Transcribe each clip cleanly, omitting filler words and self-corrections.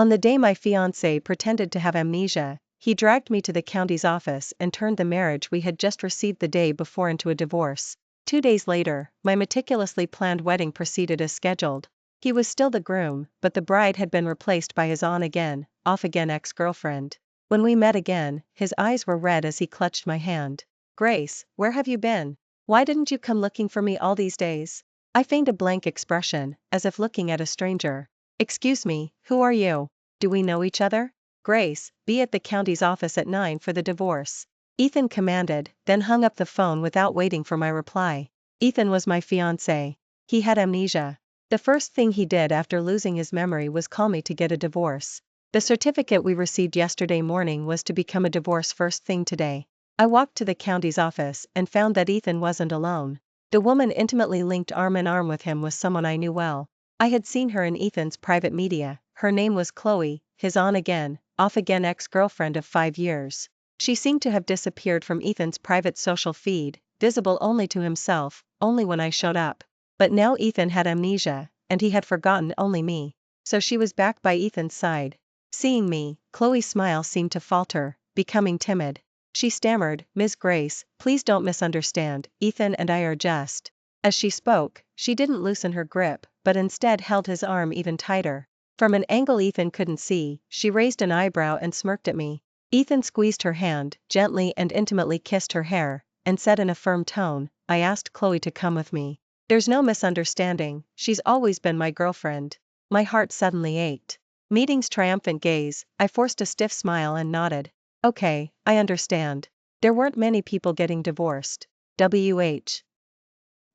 On the day my fiancé pretended to have amnesia, he dragged me to the county's office and turned the marriage we had just received the day before into a divorce. 2 days later, my meticulously planned wedding proceeded as scheduled. He was still the groom, but the bride had been replaced by his on-again, off-again ex-girlfriend. When we met again, his eyes were red as he clutched my hand. "Grace, where have you been? Why didn't you come looking for me all these days?" I feigned a blank expression, as if looking at a stranger. "Excuse me, who are you? Do we know each other?" "Grace, be at the county's office at 9 for the divorce," Ethan commanded, then hung up the phone without waiting for my reply. Ethan was my fiancé. He had amnesia. The first thing he did after losing his memory was call me to get a divorce. The certificate we received yesterday morning was to become a divorce first thing today. I walked to the county's office and found that Ethan wasn't alone. The woman intimately linked arm in arm with him was someone I knew well. I had seen her in Ethan's private media. Her name was Chloe, his on-again, off-again ex-girlfriend of 5 years. She seemed to have disappeared from Ethan's private social feed, visible only to himself, only when I showed up. But now Ethan had amnesia, and he had forgotten only me. So she was back by Ethan's side. Seeing me, Chloe's smile seemed to falter, becoming timid. She stammered, "Ms. Grace, please don't misunderstand, Ethan and I are just..." As she spoke, she didn't loosen her grip, but instead held his arm even tighter. From an angle Ethan couldn't see, she raised an eyebrow and smirked at me. Ethan squeezed her hand, gently and intimately kissed her hair, and said in a firm tone, "I asked Chloe to come with me. There's no misunderstanding, she's always been my girlfriend." My heart suddenly ached. Meeting's triumphant gaze, I forced a stiff smile and nodded. "Okay, I understand. There weren't many people getting divorced. WH."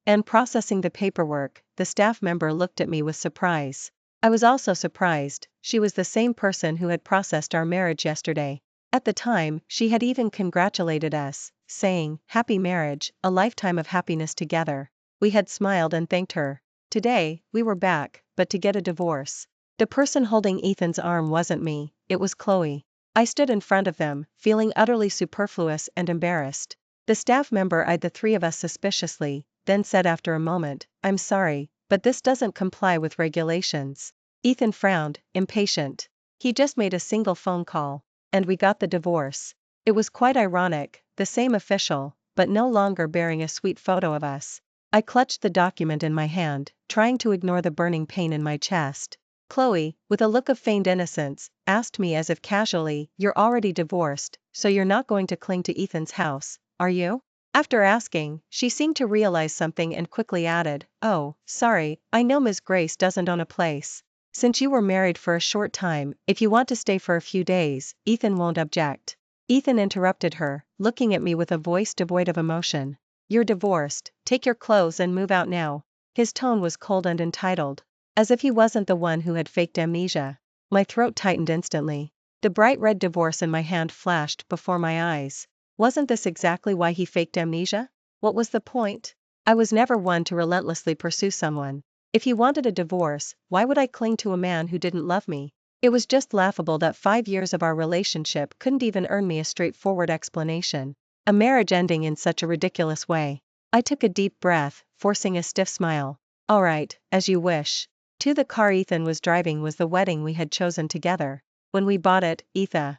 And processing the paperwork, the staff member looked at me with surprise. I was also surprised. She was the same person who had processed our marriage yesterday. At the time, she had even congratulated us, saying, "Happy marriage, a lifetime of happiness together." We had smiled and thanked her. Today, we were back, but to get a divorce. The person holding Ethan's arm wasn't me, it was Chloe. I stood in front of them, feeling utterly superfluous and embarrassed. The staff member eyed the 3 of us suspiciously, then said after a moment, "I'm sorry, but this doesn't comply with regulations." Ethan frowned, impatient. He just made a single phone call. And we got the divorce. It was quite ironic, the same official, but no longer bearing a sweet photo of us. I clutched the document in my hand, trying to ignore the burning pain in my chest. Chloe, with a look of feigned innocence, asked me as if casually, "You're already divorced, so you're not going to cling to Ethan's house, are you?" After asking, she seemed to realize something and quickly added, "Oh, sorry, I know Ms. Grace doesn't own a place. Since you were married for a short time, if you want to stay for a few days, Ethan won't object." Ethan interrupted her, looking at me with a voice devoid of emotion. "You're divorced, take your clothes and move out now." His tone was cold and entitled. As if he wasn't the one who had faked amnesia. My throat tightened instantly. The bright red divorce in my hand flashed before my eyes. Wasn't this exactly why he faked amnesia? What was the point? I was never one to relentlessly pursue someone. If he wanted a divorce, why would I cling to a man who didn't love me? It was just laughable that 5 years of our relationship couldn't even earn me a straightforward explanation. A marriage ending in such a ridiculous way. I took a deep breath, forcing a stiff smile. "All right, as you wish." The car Ethan was driving was the wedding we had chosen together. When we bought it, Ethan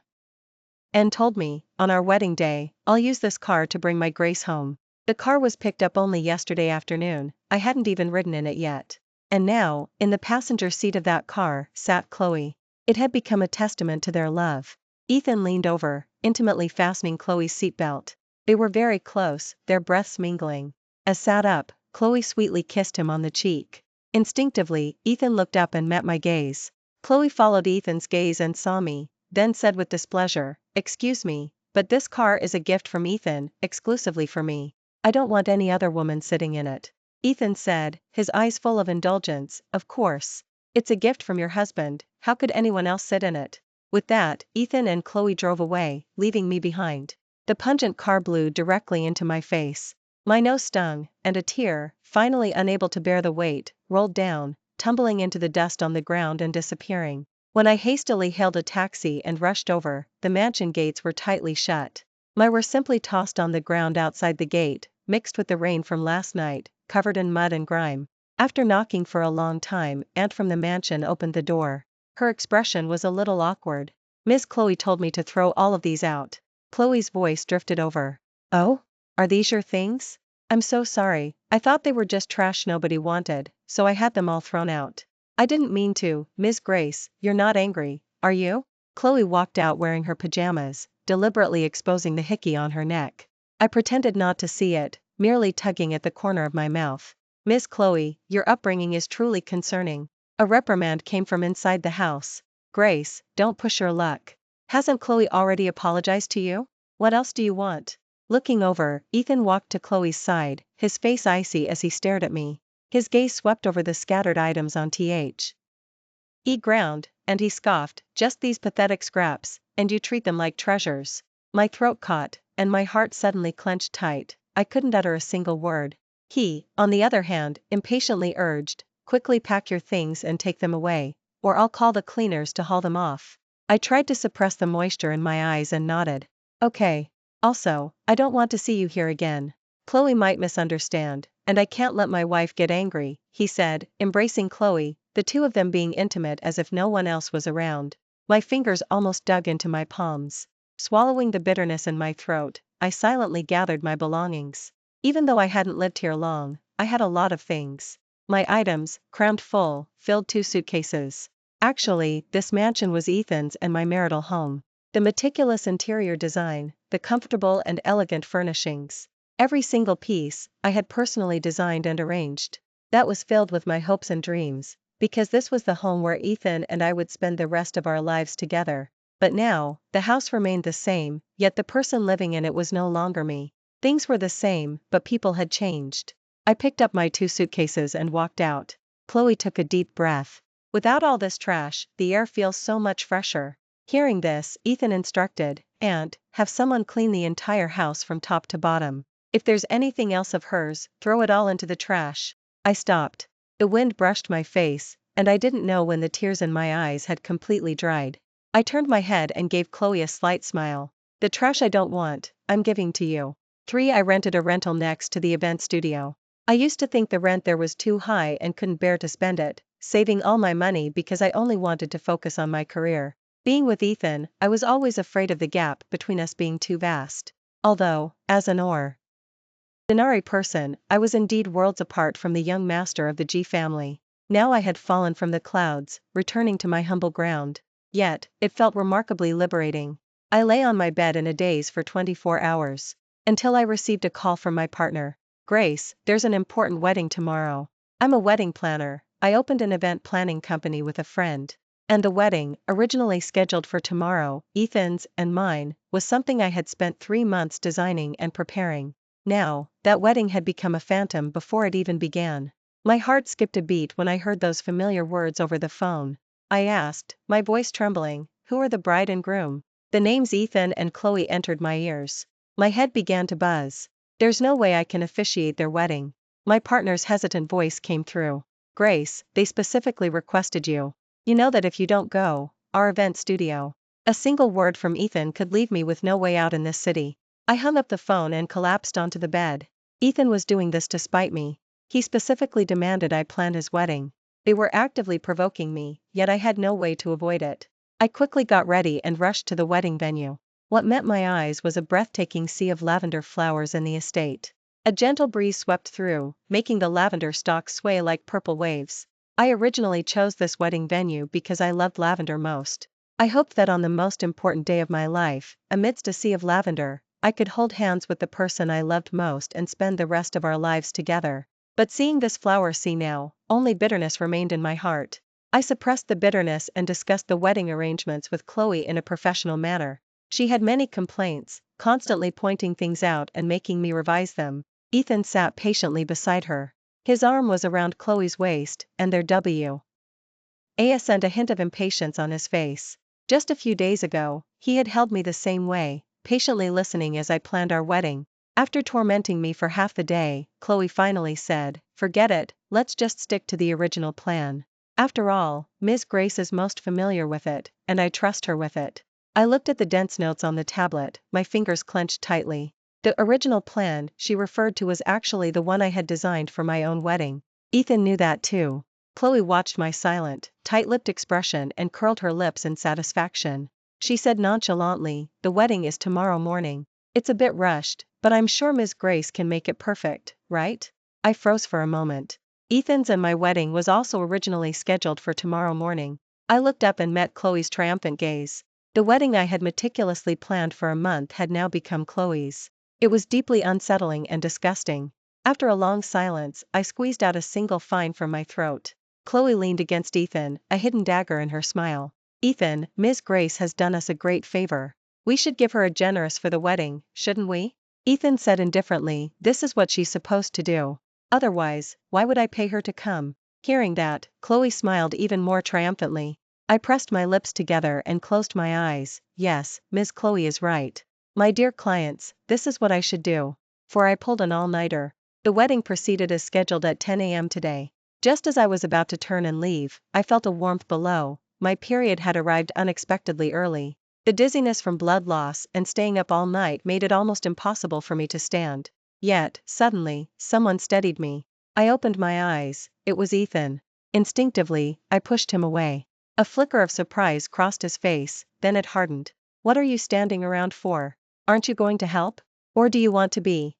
and told me, on our wedding day, "I'll use this car to bring my Grace home." The car was picked up only yesterday afternoon, I hadn't even ridden in it yet. And now, in the passenger seat of that car, sat Chloe. It had become a testament to their love. Ethan leaned over, intimately fastening Chloe's seatbelt. They were very close, their breaths mingling. As sat up, Chloe sweetly kissed him on the cheek. Instinctively, Ethan looked up and met my gaze. Chloe followed Ethan's gaze and saw me, then said with displeasure, "Excuse me, but this car is a gift from Ethan, exclusively for me. I don't want any other woman sitting in it." Ethan said, his eyes full of indulgence, "Of course. It's a gift from your husband, how could anyone else sit in it?" With that, Ethan and Chloe drove away, leaving me behind. The pungent car blew directly into my face. My nose stung, and a tear, finally unable to bear the weight, rolled down, tumbling into the dust on the ground and disappearing. When I hastily hailed a taxi and rushed over, the mansion gates were tightly shut. My were simply tossed on the ground outside the gate, mixed with the rain from last night, covered in mud and grime. After knocking for a long time, Aunt from the mansion opened the door. Her expression was a little awkward. Miss Chloe told me to throw all of these out. Chloe's voice drifted over. Oh? Are these your things? I'm so sorry, I thought they were just trash nobody wanted, so I had them all thrown out. I didn't mean to, Miss Grace, you're not angry, are you? Chloe walked out wearing her pajamas, deliberately exposing the hickey on her neck. I pretended not to see it, merely tugging at the corner of my mouth. Miss Chloe, your upbringing is truly concerning. A reprimand came from inside the house. Grace, don't push your luck. Hasn't Chloe already apologized to you? What else do you want? Looking over, Ethan walked to Chloe's side, his face icy as he stared at me. His gaze swept over the scattered items on THE ground, and he scoffed, just these pathetic scraps, and you treat them like treasures. My throat caught, and my heart suddenly clenched tight. I couldn't utter a single word. He, on the other hand, impatiently urged, quickly pack your things and take them away, or I'll call the cleaners to haul them off. I tried to suppress the moisture in my eyes and nodded. Okay. Also, I don't want to see you here again. Chloe might misunderstand, and I can't let my wife get angry, he said, embracing Chloe, the two of them being intimate as if no one else was around. My fingers almost dug into my palms. Swallowing the bitterness in my throat, I silently gathered my belongings. Even though I hadn't lived here long, I had a lot of things. My items, crammed full, filled 2 suitcases. Actually, this mansion was Ethan's and my marital home. The meticulous interior design, the comfortable and elegant furnishings. Every single piece, I had personally designed and arranged. That was filled with my hopes and dreams, because this was the home where Ethan and I would spend the rest of our lives together. But now, the house remained the same, yet the person living in it was no longer me. Things were the same, but people had changed. I picked up my 2 suitcases and walked out. Chloe took a deep breath. Without all this trash, the air feels so much fresher. Hearing this, Ethan instructed, "Aunt, have someone clean the entire house from top to bottom. If there's anything else of hers, throw it all into the trash." I stopped. The wind brushed my face, and I didn't know when the tears in my eyes had completely dried. I turned my head and gave Chloe a slight smile. The trash I don't want, I'm giving to you. 3. I rented a rental next to the event studio. I used to think the rent there was too high and couldn't bear to spend it, saving all my money because I only wanted to focus on my career. Being with Ethan, I was always afraid of the gap between us being too vast. Although, as an ordinary person, I was indeed worlds apart from the young master of the G family. Now I had fallen from the clouds, returning to my humble ground. Yet, it felt remarkably liberating. I lay on my bed in a daze for 24 hours. Until I received a call from my partner. Grace, there's an important wedding tomorrow. I'm a wedding planner. I opened an event planning company with a friend. And the wedding, originally scheduled for tomorrow, Ethan's and mine, was something I had spent 3 months designing and preparing. Now, that wedding had become a phantom before it even began. My heart skipped a beat when I heard those familiar words over the phone. I asked, my voice trembling, who are the bride and groom? The names Ethan and Chloe entered my ears. My head began to buzz. There's no way I can officiate their wedding. My partner's hesitant voice came through. Grace, they specifically requested you. You know that if you don't go, our event studio. A single word from Ethan could leave me with no way out in this city. I hung up the phone and collapsed onto the bed. Ethan was doing this to spite me. He specifically demanded I plan his wedding. They were actively provoking me, yet I had no way to avoid it. I quickly got ready and rushed to the wedding venue. What met my eyes was a breathtaking sea of lavender flowers in the estate. A gentle breeze swept through, making the lavender stalks sway like purple waves. I originally chose this wedding venue because I loved lavender most. I hoped that on the most important day of my life, amidst a sea of lavender, I could hold hands with the person I loved most and spend the rest of our lives together. But seeing this flower sea now, only bitterness remained in my heart. I suppressed the bitterness and discussed the wedding arrangements with Chloe in a professional manner. She had many complaints, constantly pointing things out and making me revise them. Ethan sat patiently beside her. His arm was around Chloe's waist, and there was a hint of impatience on his face. Just a few days ago, he had held me the same way, patiently listening as I planned our wedding. After tormenting me for half the day, Chloe finally said, "Forget it, let's just stick to the original plan. After all, Ms. Grace is most familiar with it, and I trust her with it." I looked at the dense notes on the tablet, my fingers clenched tightly. The original plan she referred to was actually the one I had designed for my own wedding. Ethan knew that too. Chloe watched my silent, tight-lipped expression and curled her lips in satisfaction. She said nonchalantly, "The wedding is tomorrow morning. It's a bit rushed, but I'm sure Ms. Grace can make it perfect, right?" I froze for a moment. Ethan's and my wedding was also originally scheduled for tomorrow morning. I looked up and met Chloe's triumphant gaze. The wedding I had meticulously planned for a month had now become Chloe's. It was deeply unsettling and disgusting. After a long silence, I squeezed out a single fine from my throat. Chloe leaned against Ethan, a hidden dagger in her smile. "Ethan, Ms. Grace has done us a great favor. We should give her a generous for the wedding, shouldn't we?" Ethan said indifferently, "This is what she's supposed to do. Otherwise, why would I pay her to come?" Hearing that, Chloe smiled even more triumphantly. I pressed my lips together and closed my eyes. Yes, Ms. Chloe is right. My dear clients, this is what I should do. For I pulled an all-nighter. The wedding proceeded as scheduled at 10 a.m. today. Just as I was about to turn and leave, I felt a warmth below. My period had arrived unexpectedly early. The dizziness from blood loss and staying up all night made it almost impossible for me to stand. Yet, suddenly, someone steadied me. I opened my eyes. It was Ethan. Instinctively, I pushed him away. A flicker of surprise crossed his face, then it hardened. "What are you standing around for? Aren't you going to help? Or do you want to be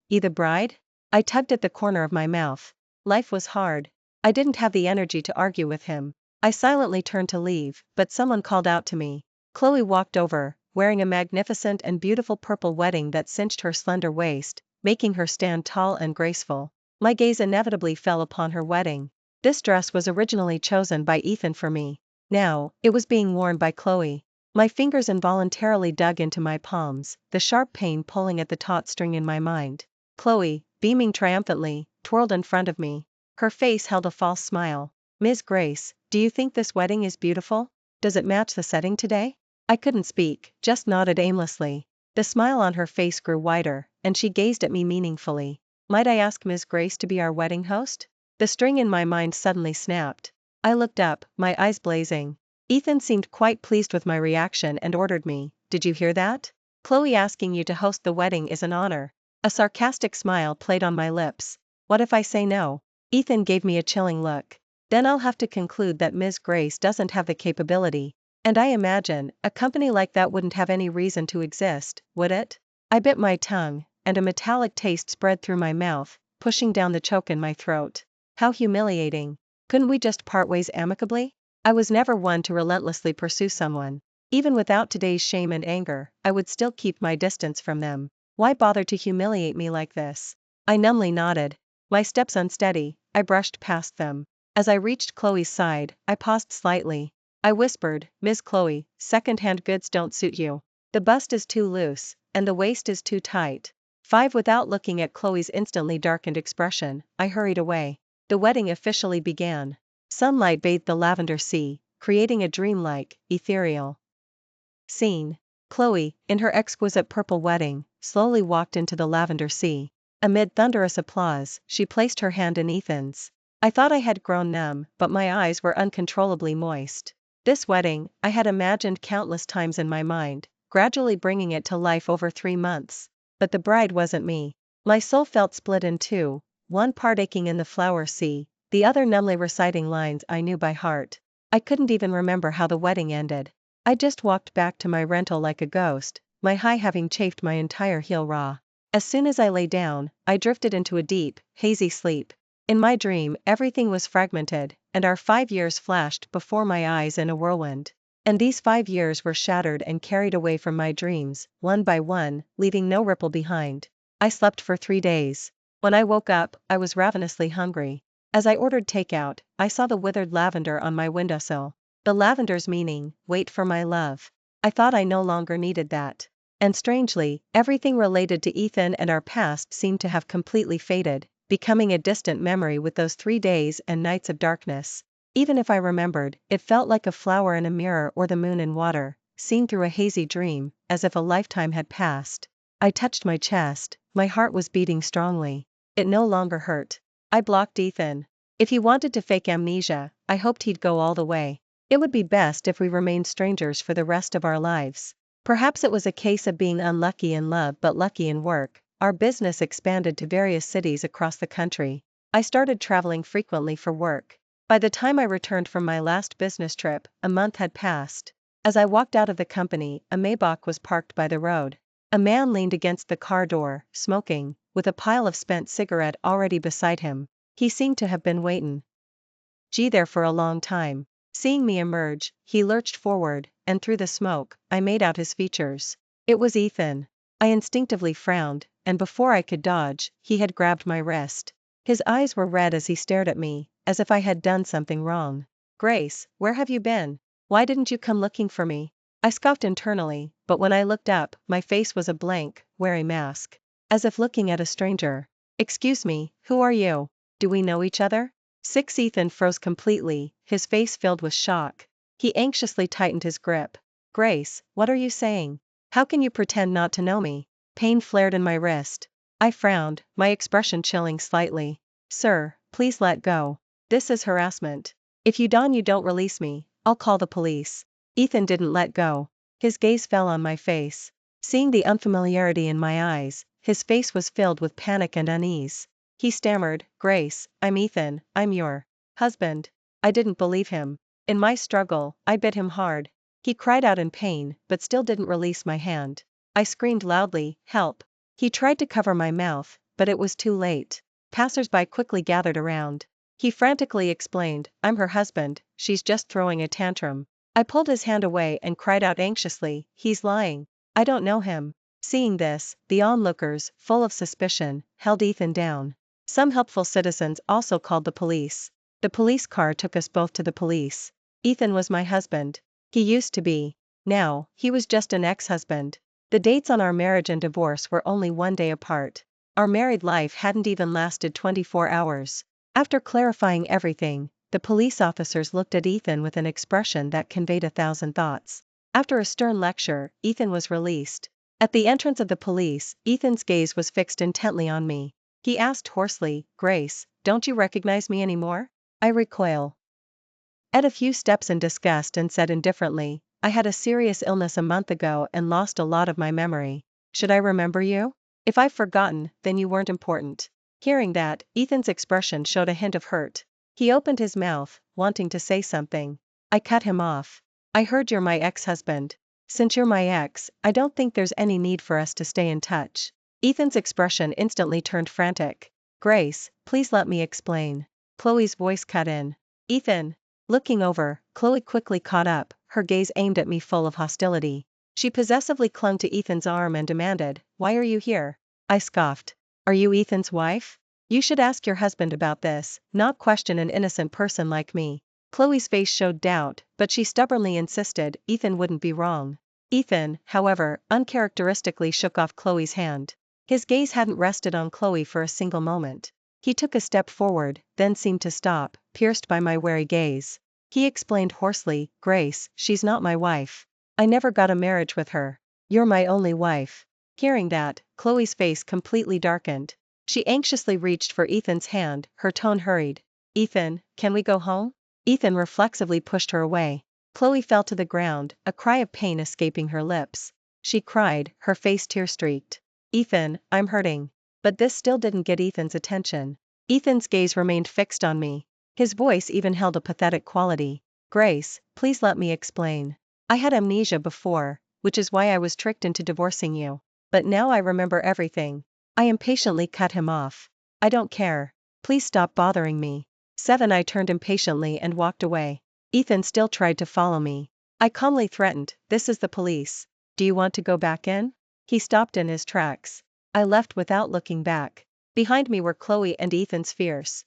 the bride?" I tugged at the corner of my mouth. Life was hard. I didn't have the energy to argue with him. I silently turned to leave, but someone called out to me. Chloe walked over, wearing a magnificent and beautiful purple wedding that cinched her slender waist, making her stand tall and graceful. My gaze inevitably fell upon her wedding. This dress was originally chosen by Ethan for me. Now, it was being worn by Chloe. My fingers involuntarily dug into my palms, the sharp pain pulling at the taut string in my mind. Chloe, beaming triumphantly, twirled in front of me. Her face held a false smile. "Ms. Grace, do you think this wedding is beautiful? Does it match the setting today?" I couldn't speak, just nodded aimlessly. The smile on her face grew wider, and she gazed at me meaningfully. "Might I ask Ms. Grace to be our wedding host?" The string in my mind suddenly snapped. I looked up, my eyes blazing. Ethan seemed quite pleased with my reaction and ordered me, "Did you hear that? Chloe asking you to host the wedding is an honor." A sarcastic smile played on my lips. "What if I say no?" Ethan gave me a chilling look. "Then I'll have to conclude that Ms. Grace doesn't have the capability. And I imagine, a company like that wouldn't have any reason to exist, would it?" I bit my tongue, and a metallic taste spread through my mouth, pushing down the choke in my throat. How humiliating. Couldn't we just part ways amicably? I was never one to relentlessly pursue someone. Even without today's shame and anger, I would still keep my distance from them. Why bother to humiliate me like this? I numbly nodded. My steps unsteady, I brushed past them. As I reached Chloe's side, I paused slightly. I whispered, "Miss Chloe, second-hand goods don't suit you. The bust is too loose, and the waist is too tight." Without looking at Chloe's instantly darkened expression, I hurried away. The wedding officially began. Sunlight bathed the lavender sea, creating a dreamlike, ethereal scene. Chloe, in her exquisite purple wedding, slowly walked into the lavender sea. Amid thunderous applause, she placed her hand in Ethan's. I thought I had grown numb, but my eyes were uncontrollably moist. This wedding, I had imagined countless times in my mind, gradually bringing it to life over 3 months. But the bride wasn't me. My soul felt split in two, one part aching in the flower sea, the other numbly reciting lines I knew by heart. I couldn't even remember how the wedding ended. I just walked back to my rental like a ghost, my high having chafed my entire heel raw. As soon as I lay down, I drifted into a deep, hazy sleep. In my dream, everything was fragmented, and our 5 years flashed before my eyes in a whirlwind. And these 5 years were shattered and carried away from my dreams, one by one, leaving no ripple behind. I slept for 3 days. When I woke up, I was ravenously hungry. As I ordered takeout, I saw the withered lavender on my windowsill. The lavender's meaning, "Wait for my love." I thought I no longer needed that. And strangely, everything related to Ethan and our past seemed to have completely faded, becoming a distant memory with those 3 days and nights of darkness. Even if I remembered, it felt like a flower in a mirror or the moon in water, seen through a hazy dream, as if a lifetime had passed. I touched my chest, my heart was beating strongly. It no longer hurt. I blocked Ethan. If he wanted to fake amnesia, I hoped he'd go all the way. It would be best if we remained strangers for the rest of our lives. Perhaps it was a case of being unlucky in love but lucky in work. Our business expanded to various cities across the country. I started traveling frequently for work, By the time I returned from my last business trip, a month had passed. As I walked out of the company, a Maybach was parked by the road. A man leaned against the car door, smoking, with a pile of spent cigarette already beside him. He seemed to have been waiting there for a long time. Seeing me emerge, he lurched forward, and through the smoke, I made out his features. It was Ethan. I instinctively frowned, and before I could dodge, he had grabbed my wrist. His eyes were red as he stared at me, as if I had done something wrong. "Grace, where have you been? Why didn't you come looking for me?" I scoffed internally, but when I looked up, my face was a blank, wary mask. As if looking at a stranger. "Excuse me, who are you? Do we know each other?" Ethan froze completely, his face filled with shock. He anxiously tightened his grip. "Grace, what are you saying? How can you pretend not to know me?" Pain flared in my wrist. I frowned, my expression chilling slightly. "Sir, please let go. This is harassment. If you don't release me, I'll call the police." Ethan didn't let go. His gaze fell on my face. Seeing the unfamiliarity in my eyes, his face was filled with panic and unease. He stammered, "Grace, I'm Ethan, I'm your husband." I didn't believe him. In my struggle, I bit him hard. He cried out in pain, but still didn't release my hand. I screamed loudly, "Help!" He tried to cover my mouth, but it was too late. Passers-by quickly gathered around. He frantically explained, "I'm her husband, she's just throwing a tantrum." I pulled his hand away and cried out anxiously, "He's lying. I don't know him." Seeing this, the onlookers, full of suspicion, held Ethan down. Some helpful citizens also called the police. The police car took us both to the police. Ethan was my husband. He used to be. Now, he was just an ex-husband. The dates on our marriage and divorce were only 1 day apart. Our married life hadn't even lasted 24 hours. After clarifying everything, the police officers looked at Ethan with an expression that conveyed 1,000 thoughts. After a stern lecture, Ethan was released. At the entrance of the police, Ethan's gaze was fixed intently on me. He asked hoarsely, "Grace, don't you recognize me anymore?" I recoiled at a few steps in disgust and said indifferently, "I had a serious illness a month ago and lost a lot of my memory. Should I remember you? If I've forgotten, then you weren't important." Hearing that, Ethan's expression showed a hint of hurt. He opened his mouth, wanting to say something. I cut him off. "I heard you're my ex-husband. Since you're my ex, I don't think there's any need for us to stay in touch." Ethan's expression instantly turned frantic. "Grace, please let me explain." Chloe's voice cut in. "Ethan." Looking over, Chloe quickly caught up, her gaze aimed at me full of hostility. She possessively clung to Ethan's arm and demanded, "Why are you here?" I scoffed. "Are you Ethan's wife? You should ask your husband about this, not question an innocent person like me." Chloe's face showed doubt, but she stubbornly insisted Ethan wouldn't be wrong. Ethan, however, uncharacteristically shook off Chloe's hand. His gaze hadn't rested on Chloe for a single moment. He took a step forward, then seemed to stop, pierced by my wary gaze. He explained hoarsely, "Grace, she's not my wife. I never got a marriage with her. You're my only wife." Hearing that, Chloe's face completely darkened. She anxiously reached for Ethan's hand, her tone hurried. "Ethan, can we go home?" Ethan reflexively pushed her away. Chloe fell to the ground, a cry of pain escaping her lips. She cried, her face tear-streaked. "Ethan, I'm hurting." But this still didn't get Ethan's attention. Ethan's gaze remained fixed on me. His voice even held a pathetic quality. "Grace, please let me explain. I had amnesia before, which is why I was tricked into divorcing you. But now I remember everything." I impatiently cut him off. "I don't care. Please stop bothering me." I turned impatiently and walked away. Ethan still tried to follow me. I calmly threatened, "This is the police. Do you want to go back in?" He stopped in his tracks. I left without looking back. Behind me were Chloe and Ethan's fierce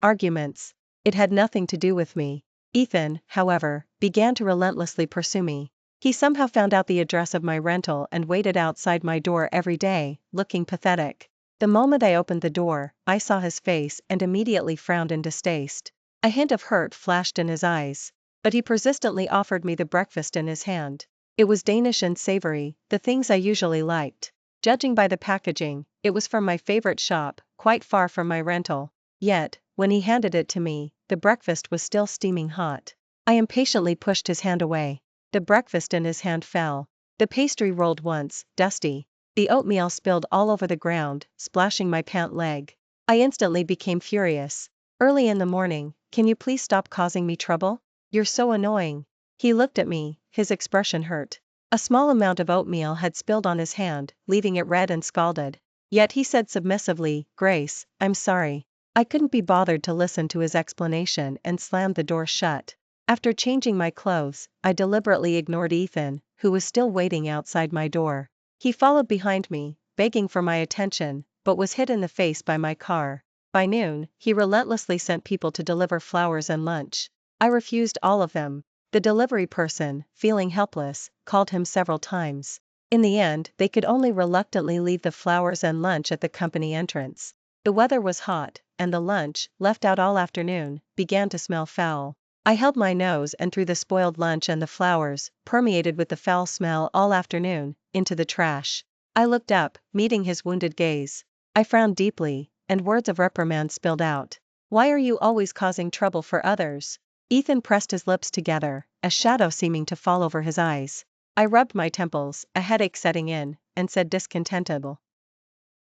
arguments. It had nothing to do with me. Ethan, however, began to relentlessly pursue me. He somehow found out the address of my rental and waited outside my door every day, looking pathetic. The moment I opened the door, I saw his face and immediately frowned in distaste. A hint of hurt flashed in his eyes. But he persistently offered me the breakfast in his hand. It was Danish and savory, the things I usually liked. Judging by the packaging, it was from my favorite shop, quite far from my rental. Yet, when he handed it to me, the breakfast was still steaming hot. I impatiently pushed his hand away. The breakfast in his hand fell. The pastry rolled once, dusty. The oatmeal spilled all over the ground, splashing my pant leg. I instantly became furious. Early in the morning, can you please stop causing me trouble? You're so annoying. He looked at me, his expression hurt. A small amount of oatmeal had spilled on his hand, leaving it red and scalded. Yet he said submissively, Grace, I'm sorry. I couldn't be bothered to listen to his explanation and slammed the door shut. After changing my clothes, I deliberately ignored Ethan, who was still waiting outside my door. He followed behind me, begging for my attention, but was hit in the face by my car. By noon, he relentlessly sent people to deliver flowers and lunch. I refused all of them. The delivery person, feeling helpless, called him several times. In the end, they could only reluctantly leave the flowers and lunch at the company entrance. The weather was hot, and the lunch, left out all afternoon, began to smell foul. I held my nose and threw the spoiled lunch and the flowers, permeated with the foul smell all afternoon, into the trash. I looked up, meeting his wounded gaze. I frowned deeply, and words of reprimand spilled out. Why are you always causing trouble for others? Ethan pressed his lips together, a shadow seeming to fall over his eyes. I rubbed my temples, a headache setting in, and said discontentedly.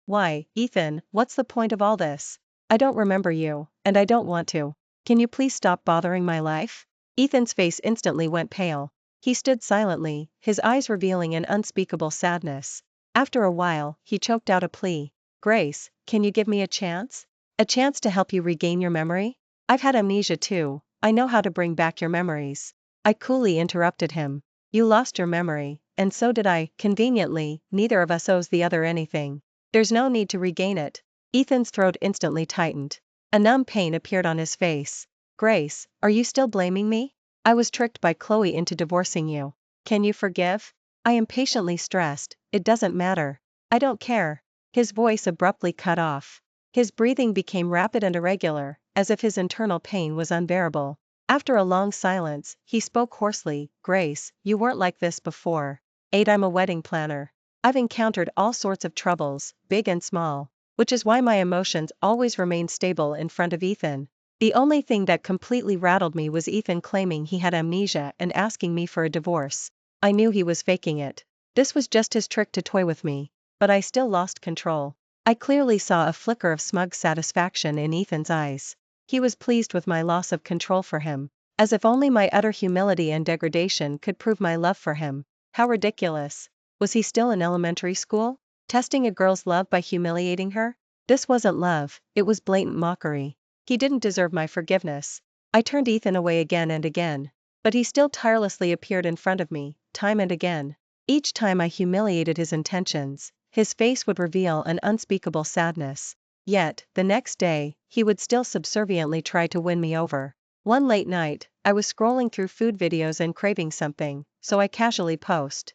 Why, Ethan, what's the point of all this? I don't remember you, and I don't want to. Can you please stop bothering my life? Ethan's face instantly went pale. He stood silently, his eyes revealing an unspeakable sadness. After a while, he choked out a plea. Grace, can you give me a chance? A chance to help you regain your memory? I've had amnesia too, I know how to bring back your memories. I coolly interrupted him. You lost your memory, and so did I. Conveniently, neither of us owes the other anything. There's no need to regain it. Ethan's throat instantly tightened. A numb pain appeared on his face. Grace, are you still blaming me? I was tricked by Chloe into divorcing you. Can you forgive? I impatiently stressed, it doesn't matter. I don't care. His voice abruptly cut off. His breathing became rapid and irregular, as if his internal pain was unbearable. After a long silence, he spoke hoarsely, Grace, you weren't like this before. I'm a wedding planner. I've encountered all sorts of troubles, big and small, which is why my emotions always remain stable in front of Ethan. The only thing that completely rattled me was Ethan claiming he had amnesia and asking me for a divorce. I knew he was faking it. This was just his trick to toy with me. But I still lost control. I clearly saw a flicker of smug satisfaction in Ethan's eyes. He was pleased with my loss of control for him. As if only my utter humility and degradation could prove my love for him. How ridiculous. Was he still in elementary school? Testing a girl's love by humiliating her? This wasn't love, it was blatant mockery. He didn't deserve my forgiveness. I turned Ethan away again and again. But he still tirelessly appeared in front of me, time and again. Each time I humiliated his intentions, his face would reveal an unspeakable sadness. Yet, the next day, he would still subserviently try to win me over. One late night, I was scrolling through food videos and craving something, so I casually posted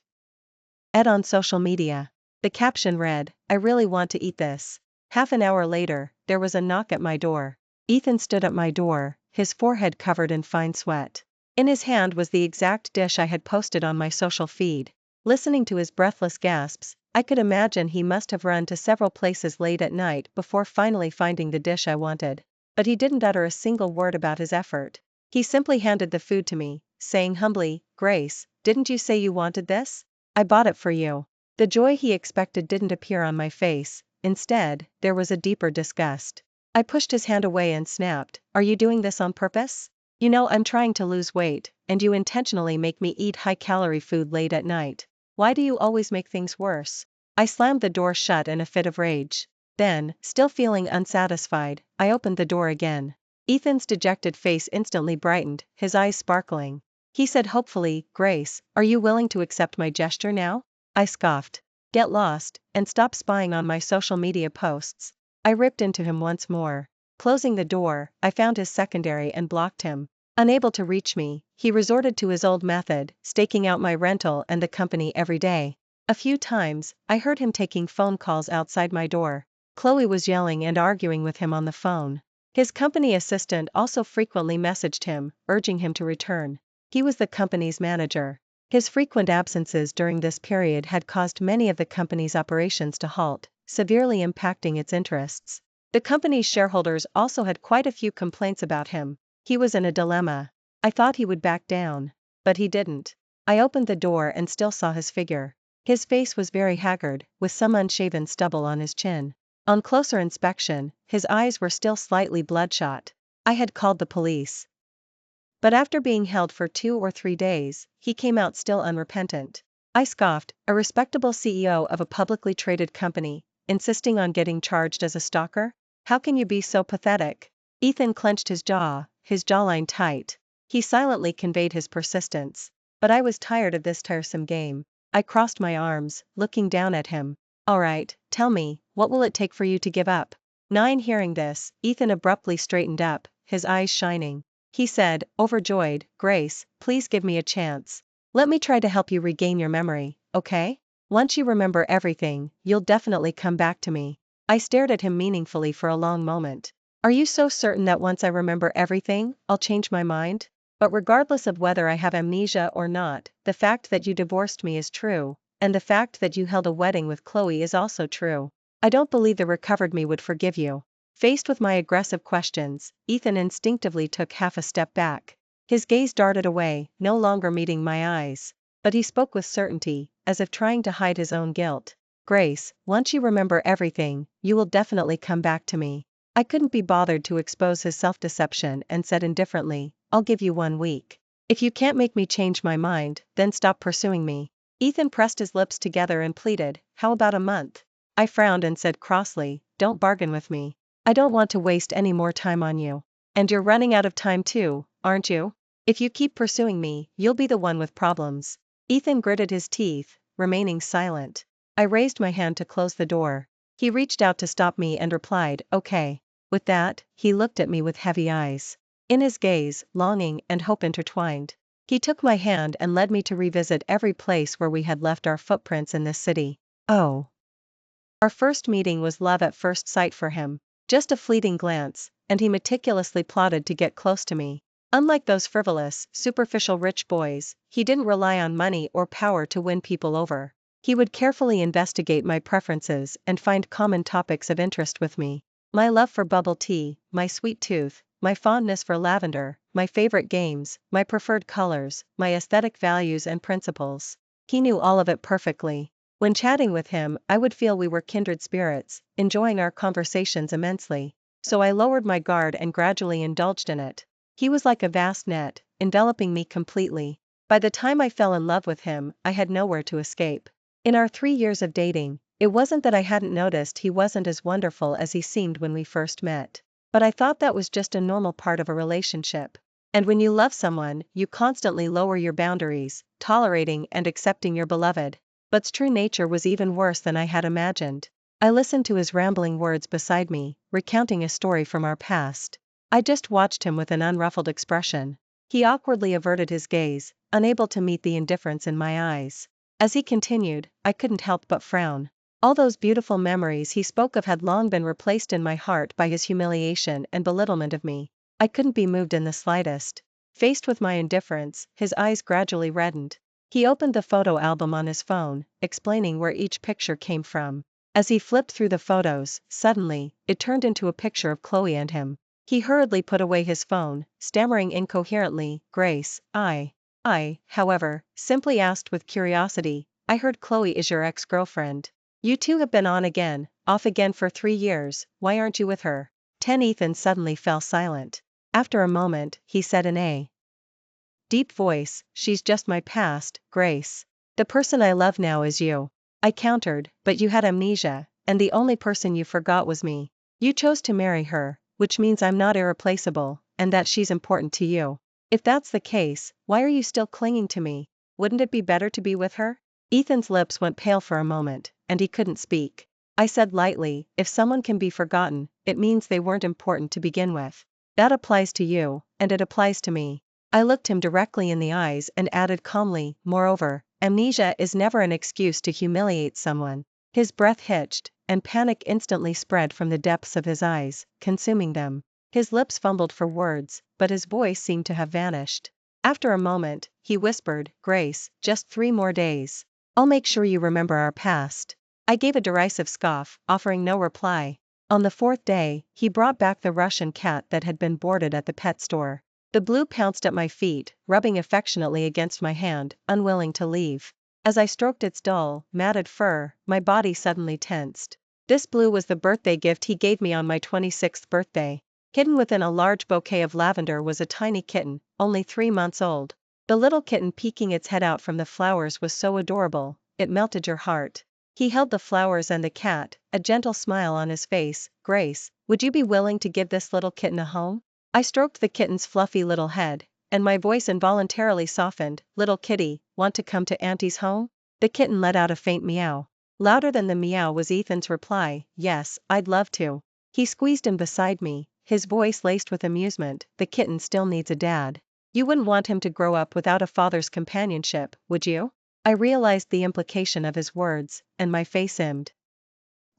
it on social media. The caption read, I really want to eat this. Half an hour later, there was a knock at my door. Ethan stood at my door, his forehead covered in fine sweat. In his hand was the exact dish I had posted on my social feed. Listening to his breathless gasps, I could imagine he must have run to several places late at night before finally finding the dish I wanted. But he didn't utter a single word about his effort. He simply handed the food to me, saying humbly, Grace, didn't you say you wanted this? I bought it for you. The joy he expected didn't appear on my face. Instead, there was a deeper disgust. I pushed his hand away and snapped, Are you doing this on purpose? You know I'm trying to lose weight, and you intentionally make me eat high-calorie food late at night. Why do you always make things worse? I slammed the door shut in a fit of rage. Then, still feeling unsatisfied, I opened the door again. Ethan's dejected face instantly brightened, his eyes sparkling. He said hopefully, Grace, are you willing to accept my gesture now? I scoffed. Get lost, and stop spying on my social media posts. I ripped into him once more. Closing the door, I found his secondary and blocked him. Unable to reach me, he resorted to his old method, staking out my rental and the company every day. A few times, I heard him taking phone calls outside my door. Chloe was yelling and arguing with him on the phone. His company assistant also frequently messaged him, urging him to return. He was the company's manager. His frequent absences during this period had caused many of the company's operations to halt, severely impacting its interests. The company's shareholders also had quite a few complaints about him. He was in a dilemma. I thought he would back down. But he didn't. I opened the door and still saw his figure. His face was very haggard, with some unshaven stubble on his chin. On closer inspection, his eyes were still slightly bloodshot. I had called the police. But after being held for 2 or 3 days, he came out still unrepentant. I scoffed, a respectable CEO of a publicly traded company, insisting on getting charged as a stalker? How can you be so pathetic? Ethan clenched his jawline tight. He silently conveyed his persistence. But I was tired of this tiresome game. I crossed my arms, looking down at him. All right, tell me, what will it take for you to give up? Hearing this, Ethan abruptly straightened up, his eyes shining. He said, overjoyed, Grace, please give me a chance. Let me try to help you regain your memory, okay? Once you remember everything, you'll definitely come back to me. I stared at him meaningfully for a long moment. Are you so certain that once I remember everything, I'll change my mind? But regardless of whether I have amnesia or not, the fact that you divorced me is true, and the fact that you held a wedding with Chloe is also true. I don't believe the recovered me would forgive you. Faced with my aggressive questions, Ethan instinctively took half a step back. His gaze darted away, no longer meeting my eyes. But he spoke with certainty, as if trying to hide his own guilt. Grace, once you remember everything, you will definitely come back to me. I couldn't be bothered to expose his self-deception and said indifferently, I'll give you 1 week. If you can't make me change my mind, then stop pursuing me. Ethan pressed his lips together and pleaded, how about a month? I frowned and said crossly, don't bargain with me. I don't want to waste any more time on you. And you're running out of time too, aren't you? If you keep pursuing me, you'll be the one with problems. Ethan gritted his teeth, remaining silent. I raised my hand to close the door. He reached out to stop me and replied, okay. With that, he looked at me with heavy eyes. In his gaze, longing and hope intertwined. He took my hand and led me to revisit every place where we had left our footprints in this city. Oh. Our first meeting was love at first sight for him. Just a fleeting glance, and he meticulously plotted to get close to me. Unlike those frivolous, superficial rich boys, he didn't rely on money or power to win people over. He would carefully investigate my preferences and find common topics of interest with me. My love for bubble tea, my sweet tooth, my fondness for lavender, my favorite games, my preferred colors, my aesthetic values and principles. He knew all of it perfectly. When chatting with him, I would feel we were kindred spirits, enjoying our conversations immensely. So I lowered my guard and gradually indulged in it. He was like a vast net, enveloping me completely. By the time I fell in love with him, I had nowhere to escape. In our 3 years of dating, it wasn't that I hadn't noticed he wasn't as wonderful as he seemed when we first met. But I thought that was just a normal part of a relationship. And when you love someone, you constantly lower your boundaries, tolerating and accepting your beloved. But's true nature was even worse than I had imagined. I listened to his rambling words beside me, recounting a story from our past. I just watched him with an unruffled expression. He awkwardly averted his gaze, unable to meet the indifference in my eyes. As he continued, I couldn't help but frown. All those beautiful memories he spoke of had long been replaced in my heart by his humiliation and belittlement of me. I couldn't be moved in the slightest. Faced with my indifference, his eyes gradually reddened. He opened the photo album on his phone, explaining where each picture came from. As he flipped through the photos, suddenly, it turned into a picture of Chloe and him. He hurriedly put away his phone, stammering incoherently, Grace, however, simply asked with curiosity, I heard Chloe is your ex-girlfriend. You two have been on again, off again for 3 years, why aren't you with her? Ethan suddenly fell silent. After a moment, he said in a deep voice, she's just my past, Grace. The person I love now is you. I countered, but you had amnesia, and the only person you forgot was me. You chose to marry her, which means I'm not irreplaceable, and that she's important to you. If that's the case, why are you still clinging to me? Wouldn't it be better to be with her? Ethan's lips went pale for a moment, and he couldn't speak. I said lightly, if someone can be forgotten, it means they weren't important to begin with. That applies to you, and it applies to me. I looked him directly in the eyes and added calmly, moreover, amnesia is never an excuse to humiliate someone. His breath hitched, and panic instantly spread from the depths of his eyes, consuming them. His lips fumbled for words, but his voice seemed to have vanished. After a moment, he whispered, Grace, just 3 more days. I'll make sure you remember our past. I gave a derisive scoff, offering no reply. On the 4th day, he brought back the Russian cat that had been boarded at the pet store. The blue pounced at my feet, rubbing affectionately against my hand, unwilling to leave. As I stroked its dull, matted fur, my body suddenly tensed. This blue was the birthday gift he gave me on my 26th birthday. Hidden within a large bouquet of lavender was a tiny kitten, only 3 months old. The little kitten peeking its head out from the flowers was so adorable, it melted your heart. He held the flowers and the cat, a gentle smile on his face. Grace, would you be willing to give this little kitten a home? I stroked the kitten's fluffy little head, and my voice involuntarily softened. Little kitty, want to come to Auntie's home? The kitten let out a faint meow. Louder than the meow was Ethan's reply, yes, I'd love to. He squeezed in beside me, his voice laced with amusement. The kitten still needs a dad. You wouldn't want him to grow up without a father's companionship, would you? I realized the implication of his words, and my face immed.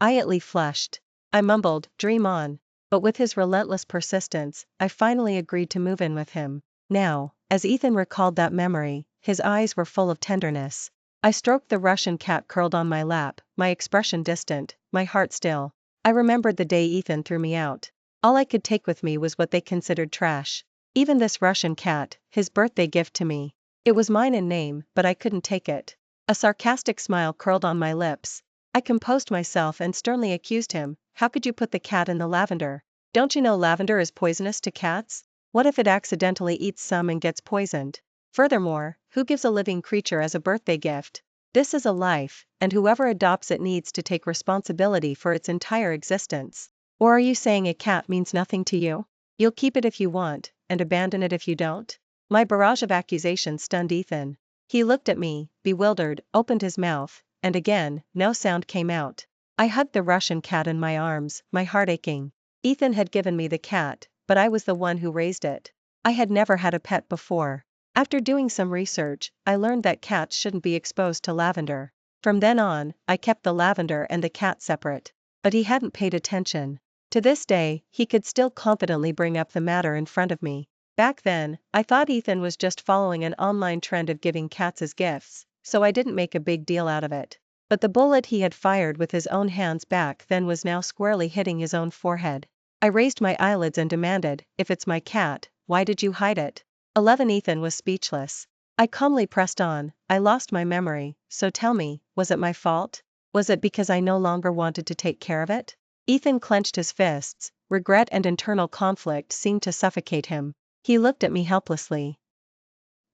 I flushed. I mumbled, dream on. But with his relentless persistence, I finally agreed to move in with him. Now, as Ethan recalled that memory, his eyes were full of tenderness. I stroked the Russian cat curled on my lap, my expression distant, my heart still. I remembered the day Ethan threw me out. All I could take with me was what they considered trash. Even this Russian cat, his birthday gift to me. It was mine in name, but I couldn't take it. A sarcastic smile curled on my lips. I composed myself and sternly accused him, how could you put the cat in the lavender? Don't you know lavender is poisonous to cats? What if it accidentally eats some and gets poisoned? Furthermore, who gives a living creature as a birthday gift? This is a life, and whoever adopts it needs to take responsibility for its entire existence. Or are you saying a cat means nothing to you? You'll keep it if you want, and abandon it if you don't? My barrage of accusations stunned Ethan. He looked at me, bewildered, opened his mouth, and again, no sound came out. I hugged the Russian cat in my arms, my heart aching. Ethan had given me the cat, but I was the one who raised it. I had never had a pet before. After doing some research, I learned that cats shouldn't be exposed to lavender. From then on, I kept the lavender and the cat separate. But he hadn't paid attention. To this day, he could still confidently bring up the matter in front of me. Back then, I thought Ethan was just following an online trend of giving cats as gifts, so I didn't make a big deal out of it. But the bullet he had fired with his own hands back then was now squarely hitting his own forehead. I raised my eyelids and demanded, if it's my cat, why did you hide it? 11 Ethan was speechless. I calmly pressed on, I lost my memory, so tell me, was it my fault? Was it because I no longer wanted to take care of it? Ethan clenched his fists, regret and internal conflict seemed to suffocate him. He looked at me helplessly.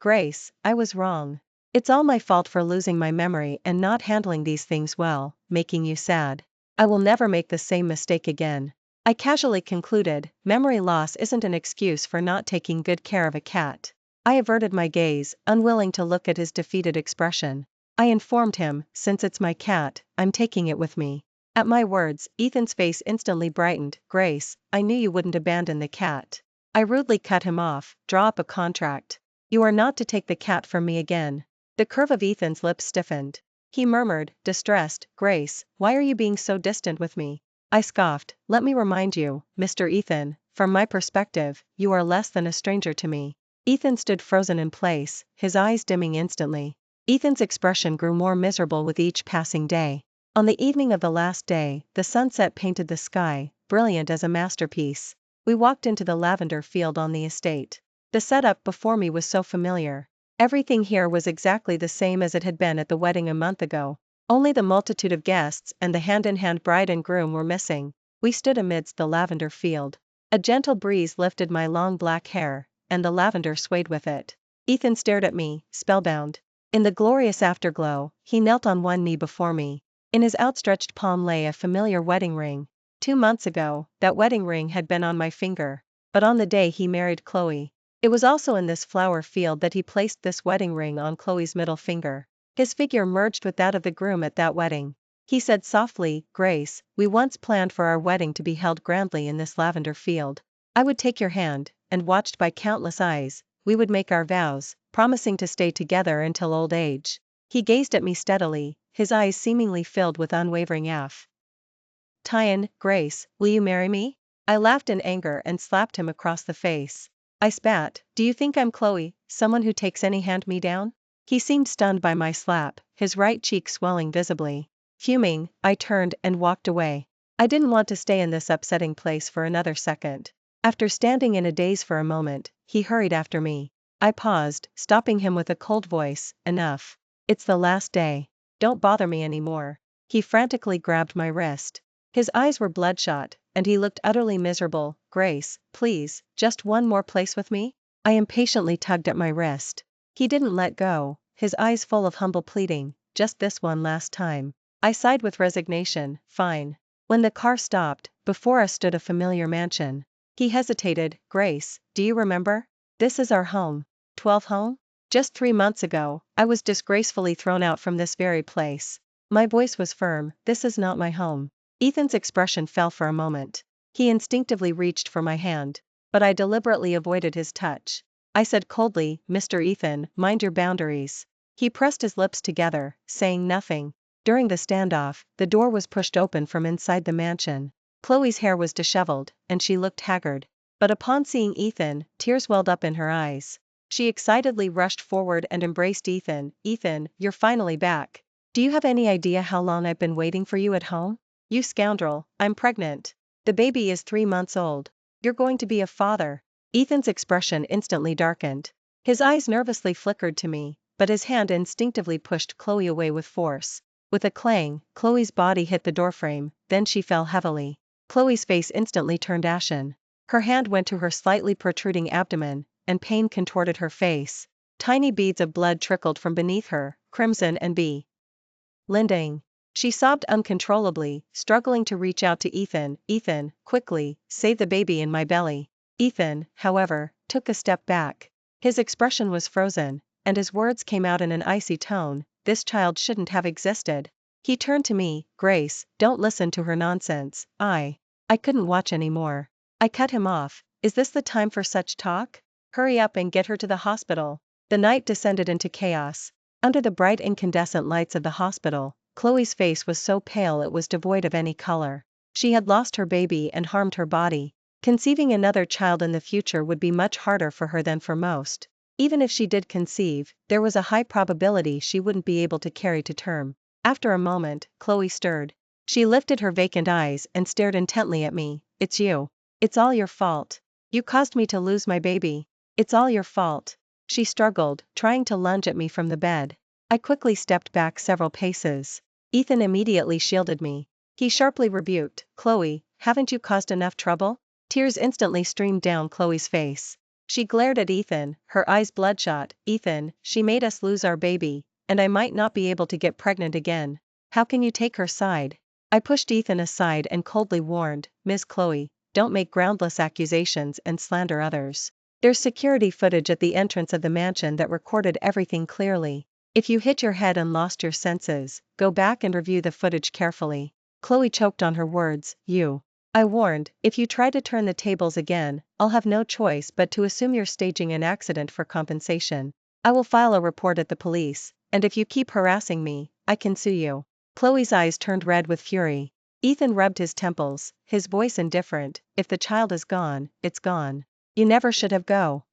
Grace, I was wrong. It's all my fault for losing my memory and not handling these things well, making you sad. I will never make the same mistake again. I casually concluded, memory loss isn't an excuse for not taking good care of a cat. I averted my gaze, unwilling to look at his defeated expression. I informed him, since it's my cat, I'm taking it with me. At my words, Ethan's face instantly brightened. Grace, I knew you wouldn't abandon the cat. I rudely cut him off, draw up a contract. You are not to take the cat from me again. The curve of Ethan's lips stiffened. He murmured, distressed, Grace, why are you being so distant with me? I scoffed, let me remind you, Mr. Ethan, from my perspective, you are less than a stranger to me. Ethan stood frozen in place, his eyes dimming instantly. Ethan's expression grew more miserable with each passing day. On the evening of the last day, the sunset painted the sky, brilliant as a masterpiece. We walked into the lavender field on the estate. The setup before me was so familiar. Everything here was exactly the same as it had been at the wedding a month ago. Only the multitude of guests and the hand-in-hand bride and groom were missing. We stood amidst the lavender field. A gentle breeze lifted my long black hair, and the lavender swayed with it. Ethan stared at me, spellbound. In the glorious afterglow, he knelt on one knee before me. In his outstretched palm lay a familiar wedding ring. 2 months ago, that wedding ring had been on my finger. But on the day he married Chloe, it was also in this flower field that he placed this wedding ring on Chloe's middle finger. His figure merged with that of the groom at that wedding. He said softly, Grace, we once planned for our wedding to be held grandly in this lavender field. I would take your hand, and watched by countless eyes, we would make our vows, promising to stay together until old age. He gazed at me steadily, his eyes seemingly filled with unwavering awe. Tyan, Grace, will you marry me? I laughed in anger and slapped him across the face. I spat, do you think I'm Chloe, someone who takes any hand-me-down? He seemed stunned by my slap, his right cheek swelling visibly. Fuming, I turned and walked away. I didn't want to stay in this upsetting place for another second. After standing in a daze for a moment, he hurried after me. I paused, stopping him with a cold voice, enough. It's the last day. Don't bother me anymore. He frantically grabbed my wrist. His eyes were bloodshot, and he looked utterly miserable. Grace, please, just one more place with me? I impatiently tugged at my wrist. He didn't let go, his eyes full of humble pleading. Just this one last time. I sighed with resignation. Fine. When the car stopped, before us stood a familiar mansion. He hesitated. Grace, do you remember? This is our home. 12 home? Just 3 months ago, I was disgracefully thrown out from this very place. My voice was firm. This is not my home. Ethan's expression fell for a moment. He instinctively reached for my hand, but I deliberately avoided his touch. I said coldly, Mr. Ethan, mind your boundaries. He pressed his lips together, saying nothing. During the standoff, the door was pushed open from inside the mansion. Chloe's hair was disheveled, and she looked haggard. But upon seeing Ethan, tears welled up in her eyes. She excitedly rushed forward and embraced Ethan. Ethan, you're finally back. Do you have any idea how long I've been waiting for you at home? You scoundrel, I'm pregnant. The baby is 3 months old. You're going to be a father. Ethan's expression instantly darkened. His eyes nervously flickered to me, but his hand instinctively pushed Chloe away with force. With a clang, Chloe's body hit the doorframe, then she fell heavily. Chloe's face instantly turned ashen. Her hand went to her slightly protruding abdomen, and pain contorted her face. Tiny beads of blood trickled from beneath her, crimson and blinding. She sobbed uncontrollably, struggling to reach out to Ethan. Ethan, quickly, save the baby in my belly. Ethan, however, took a step back. His expression was frozen, and his words came out in an icy tone. This child shouldn't have existed. He turned to me. Grace, don't listen to her nonsense. I couldn't watch anymore. I cut him off. Is this the time for such talk? Hurry up and get her to the hospital. The night descended into chaos. Under the bright incandescent lights of the hospital, Chloe's face was so pale it was devoid of any color. She had lost her baby and harmed her body. Conceiving another child in the future would be much harder for her than for most. Even if she did conceive, there was a high probability she wouldn't be able to carry to term. After a moment, Chloe stirred. She lifted her vacant eyes and stared intently at me. It's you. It's all your fault. You caused me to lose my baby. It's all your fault. She struggled, trying to lunge at me from the bed. I quickly stepped back several paces. Ethan immediately shielded me. He sharply rebuked, Chloe, haven't you caused enough trouble? Tears instantly streamed down Chloe's face. She glared at Ethan, her eyes bloodshot. Ethan, she made us lose our baby, and I might not be able to get pregnant again. How can you take her side? I pushed Ethan aside and coldly warned, Miss Chloe, don't make groundless accusations and slander others. There's security footage at the entrance of the mansion that recorded everything clearly. If you hit your head and lost your senses, go back and review the footage carefully. Chloe choked on her words. I warned, if you try to turn the tables again, I'll have no choice but to assume you're staging an accident for compensation. I will file a report at the police, and if you keep harassing me, I can sue you. Chloe's eyes turned red with fury. Ethan rubbed his temples, his voice indifferent. If the child is gone, it's gone. You never should have go.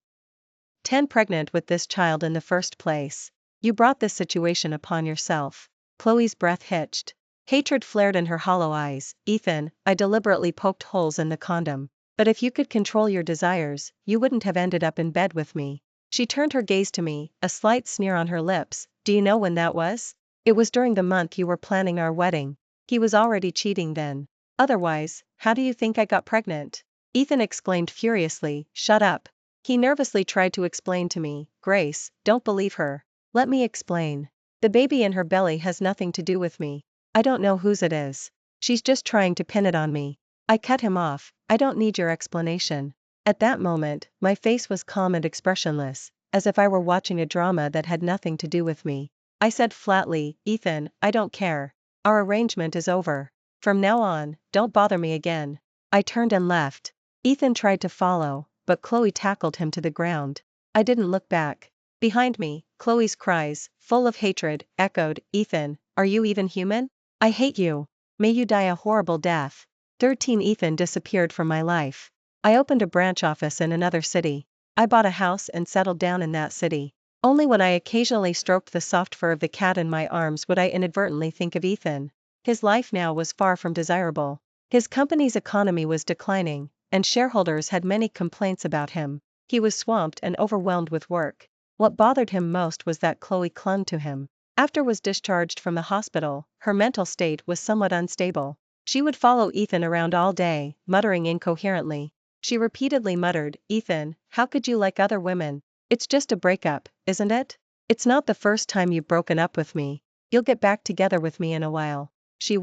10 pregnant with this child in the first place. You brought this situation upon yourself. Chloe's breath hitched. Hatred flared in her hollow eyes. Ethan, I deliberately poked holes in the condom. But if you could control your desires, you wouldn't have ended up in bed with me. She turned her gaze to me, a slight sneer on her lips. Do you know when that was? It was during the month you were planning our wedding. He was already cheating then. Otherwise, how do you think I got pregnant? Ethan exclaimed furiously, shut up. He nervously tried to explain to me. Grace, don't believe her. Let me explain. The baby in her belly has nothing to do with me. I don't know whose it is. She's just trying to pin it on me. I cut him off. I don't need your explanation. At that moment, my face was calm and expressionless, as if I were watching a drama that had nothing to do with me. I said flatly, Ethan, I don't care. Our arrangement is over. From now on, don't bother me again. I turned and left. Ethan tried to follow, but Chloe tackled him to the ground. I didn't look back. Behind me, Chloe's cries, full of hatred, echoed, Ethan, are you even human? I hate you. May you die a horrible death. 13 Ethan disappeared from my life. I opened a branch office in another city. I bought a house and settled down in that city. Only when I occasionally stroked the soft fur of the cat in my arms would I inadvertently think of Ethan. His life now was far from desirable. His company's economy was declining, and shareholders had many complaints about him. He was swamped and overwhelmed with work. What bothered him most was that Chloe clung to him. After was discharged from the hospital, her mental state was somewhat unstable. She would follow Ethan around all day, muttering incoherently. She repeatedly muttered, "Ethan, how could you like other women? It's just a breakup, isn't it? It's not the first time you've broken up with me. You'll get back together with me in a while." She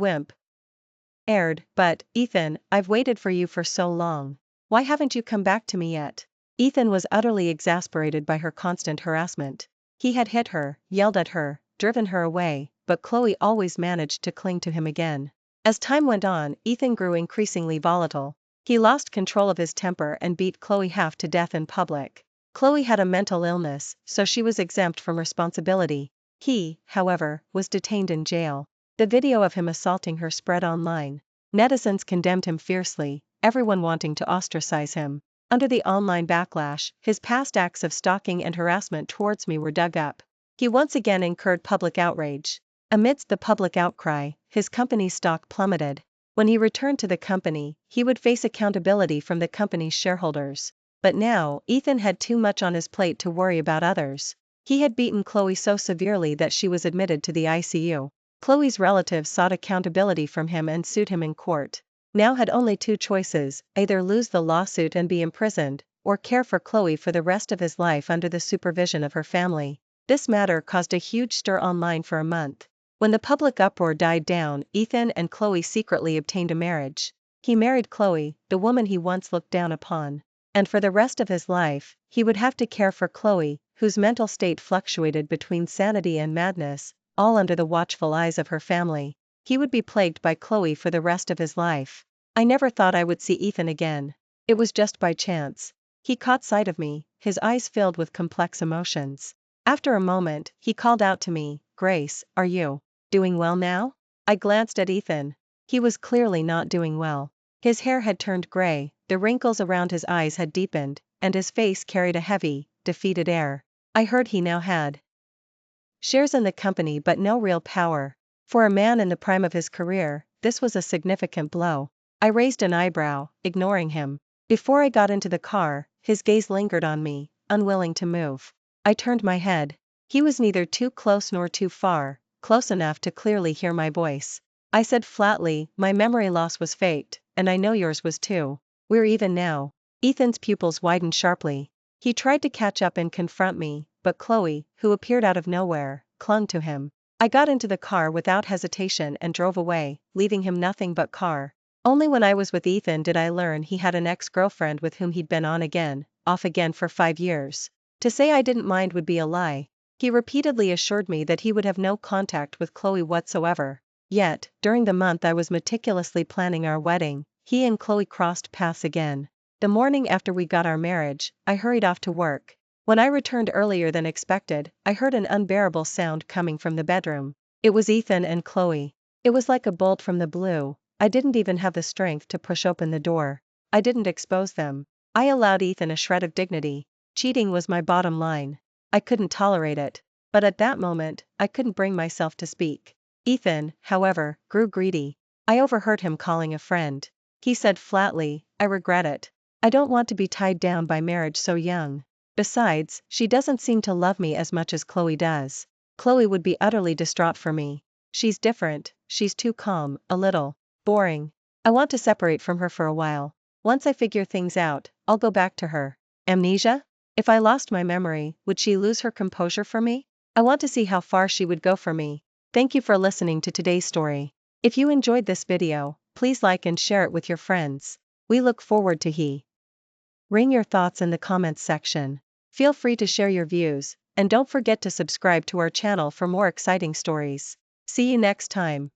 aired, "But, Ethan, I've waited for you for so long. Why haven't you come back to me yet?" Ethan was utterly exasperated by her constant harassment. He had hit her, yelled at her, driven her away, but Chloe always managed to cling to him again. As time went on, Ethan grew increasingly volatile. He lost control of his temper and beat Chloe half to death in public. Chloe had a mental illness, so she was exempt from responsibility. He, however, was detained in jail. The video of him assaulting her spread online. Netizens condemned him fiercely, everyone wanting to ostracize him. Under the online backlash, his past acts of stalking and harassment towards me were dug up. He once again incurred public outrage. Amidst the public outcry, his company's stock plummeted. When he returned to the company, he would face accountability from the company's shareholders. But now, Ethan had too much on his plate to worry about others. He had beaten Chloe so severely that she was admitted to the ICU. Chloe's relatives sought accountability from him and sued him in court. Now had only two choices, either lose the lawsuit and be imprisoned, or care for Chloe for the rest of his life under the supervision of her family. This matter caused a huge stir online for a month. When the public uproar died down, Ethan and Chloe secretly obtained a marriage. He married Chloe, the woman he once looked down upon. And for the rest of his life, he would have to care for Chloe, whose mental state fluctuated between sanity and madness, all under the watchful eyes of her family. He would be plagued by Chloe for the rest of his life. I never thought I would see Ethan again. It was just by chance. He caught sight of me, his eyes filled with complex emotions. After a moment, he called out to me, "Grace, are you doing well now?" I glanced at Ethan. He was clearly not doing well. His hair had turned gray, the wrinkles around his eyes had deepened, and his face carried a heavy, defeated air. I heard he now had shares in the company but no real power. For a man in the prime of his career, this was a significant blow. I raised an eyebrow, ignoring him. Before I got into the car, his gaze lingered on me, unwilling to move. I turned my head. He was neither too close nor too far, close enough to clearly hear my voice. I said flatly, "My memory loss was faked, and I know yours was too. We're even now." Ethan's pupils widened sharply. He tried to catch up and confront me, but Chloe, who appeared out of nowhere, clung to him. I got into the car without hesitation and drove away, leaving him nothing but car. Only when I was with Ethan did I learn he had an ex-girlfriend with whom he'd been on again, off again for 5 years. To say I didn't mind would be a lie. He repeatedly assured me that he would have no contact with Chloe whatsoever. Yet, during the month I was meticulously planning our wedding, he and Chloe crossed paths again. The morning after we got our marriage, I hurried off to work. When I returned earlier than expected, I heard an unbearable sound coming from the bedroom. It was Ethan and Chloe. It was like a bolt from the blue. I didn't even have the strength to push open the door. I didn't expose them. I allowed Ethan a shred of dignity. Cheating was my bottom line. I couldn't tolerate it. But at that moment, I couldn't bring myself to speak. Ethan, however, grew greedy. I overheard him calling a friend. He said flatly, "I regret it. I don't want to be tied down by marriage so young. Besides, she doesn't seem to love me as much as Chloe does. Chloe would be utterly distraught for me. She's different, she's too calm, a little boring. I want to separate from her for a while. Once I figure things out, I'll go back to her." Amnesia? If I lost my memory, would she lose her composure for me? I want to see how far she would go for me. Thank you for listening to today's story. If you enjoyed this video, please like and share it with your friends. We look forward to hearing your thoughts in the comments section. Feel free to share your views, and don't forget to subscribe to our channel for more exciting stories. See you next time.